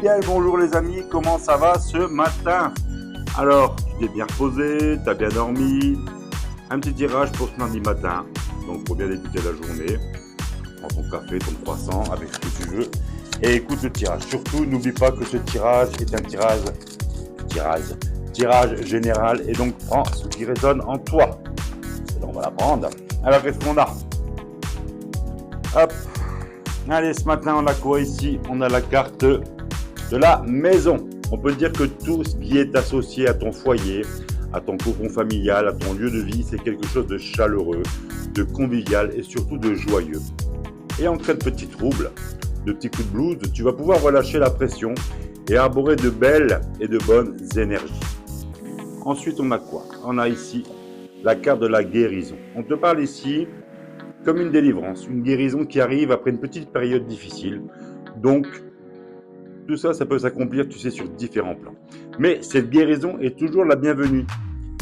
bien bonjour les amis, comment ça va ce matin? Alors, tu t'es bien reposé, tu as bien dormi. Un petit tirage pour ce lundi matin. Donc pour bien débuter la journée. Prends ton café, ton croissant, avec ce que tu veux. Et écoute le tirage. Surtout, n'oublie pas que ce tirage est un tirage général. Et donc prends ce qui résonne en toi. Et donc on va la prendre. Alors qu'est-ce qu'on a? Hop. Allez, ce matin on a quoi ici? On a la carte de la maison. On peut dire que tout ce qui est associé à ton foyer, à ton cocon familial, à ton lieu de vie, c'est quelque chose de chaleureux, de convivial et surtout de joyeux. Et en cas de petits troubles, de petits coups de blues, tu vas pouvoir relâcher la pression et arborer de belles et de bonnes énergies. Ensuite, on a quoi? On a ici la carte de la guérison. On te parle ici comme une délivrance, une guérison qui arrive après une petite période difficile. Donc, tout ça, ça peut s'accomplir, tu sais, sur différents plans. Mais cette guérison est toujours la bienvenue.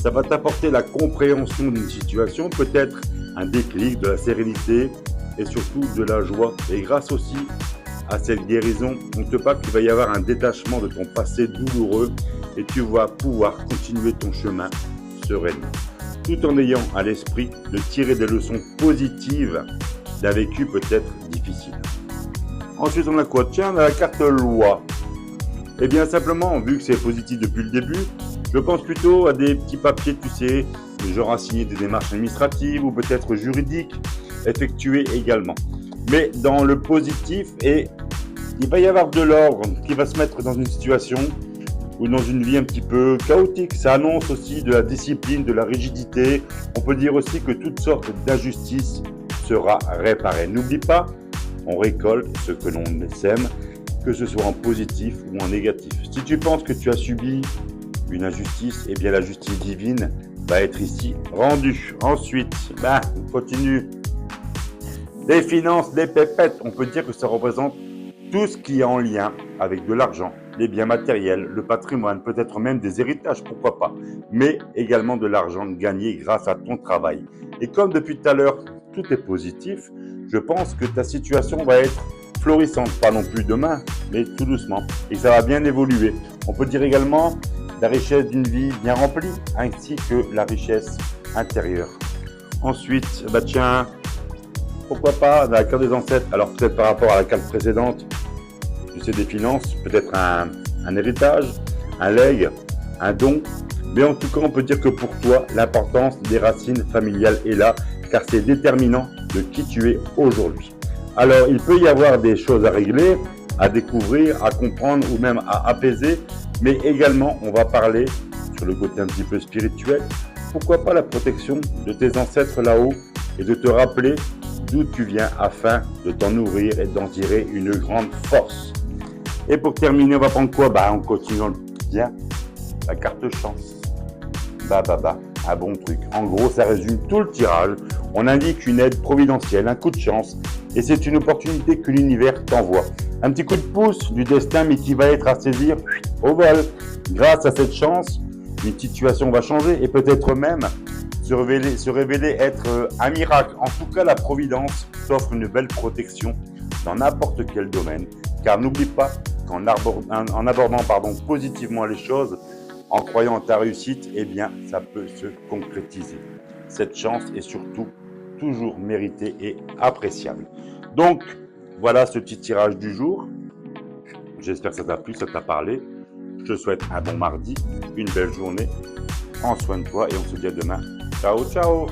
Ça va t'apporter la compréhension d'une situation, peut-être un déclic, de la sérénité et surtout de la joie. Et grâce aussi à cette guérison, on te parle qu'il va y avoir un détachement de ton passé douloureux et tu vas pouvoir continuer ton chemin sereinement, tout en ayant à l'esprit de tirer des leçons positives d'un vécu peut-être difficile. Ensuite, on a quoi? Tiens, on a la carte loi. Eh bien, simplement, vu que c'est positif depuis le début, je pense plutôt à des petits papiers, tu sais, genre à signer des démarches administratives ou peut-être juridiques, effectuées également. Mais dans le positif, et il va y avoir de l'ordre qui va se mettre dans une situation ou dans une vie un petit peu chaotique. Ça annonce aussi de la discipline, de la rigidité. On peut dire aussi que toutes sortes d'injustices sera réparée. N'oublie pas, on récolte ce que l'on sème, que ce soit en positif ou en négatif. Si tu penses que tu as subi une injustice, eh bien la justice divine va être ici rendue. Ensuite, on continue. Les finances, les pépettes, on peut dire que ça représente tout ce qui est en lien avec de l'argent, les biens matériels, le patrimoine, peut-être même des héritages, pourquoi pas, mais également de l'argent gagné grâce à ton travail. Et comme depuis tout à l'heure, tout est positif, je pense que ta situation va être florissante, pas non plus demain, mais tout doucement, et ça va bien évoluer. On peut dire également la richesse d'une vie bien remplie, ainsi que la richesse intérieure. Ensuite, tiens, pourquoi pas la carte des ancêtres, alors peut-être par rapport à la carte précédente, tu sais, des finances, peut-être un héritage, un legs, un don, mais en tout cas, on peut dire que pour toi, l'importance des racines familiales est là, car c'est déterminant de qui tu es aujourd'hui. Alors, il peut y avoir des choses à régler, à découvrir, à comprendre ou même à apaiser, mais également, on va parler sur le côté un petit peu spirituel, pourquoi pas la protection de tes ancêtres là-haut et de te rappeler d'où tu viens afin de t'en nourrir et d'en tirer une grande force. Et pour terminer, on va prendre quoi? On continue bien, la carte chance. Un bon truc. En gros, ça résume tout le tirage. On indique une aide providentielle, un coup de chance, et c'est une opportunité que l'univers t'envoie. Un petit coup de pouce du destin, mais qui va être à saisir au vol. Grâce à cette chance, une situation va changer et peut-être même se révéler être un miracle. En tout cas, la providence t'offre une belle protection dans n'importe quel domaine. Car n'oublie pas qu'en abordant positivement les choses, en croyant en ta réussite, eh bien, ça peut se concrétiser. Cette chance est surtout toujours méritée et appréciable. Donc, voilà ce petit tirage du jour. J'espère que ça t'a plu, ça t'a parlé. Je te souhaite un bon mardi, une belle journée. Prends soin de toi et on se dit à demain. Ciao, ciao!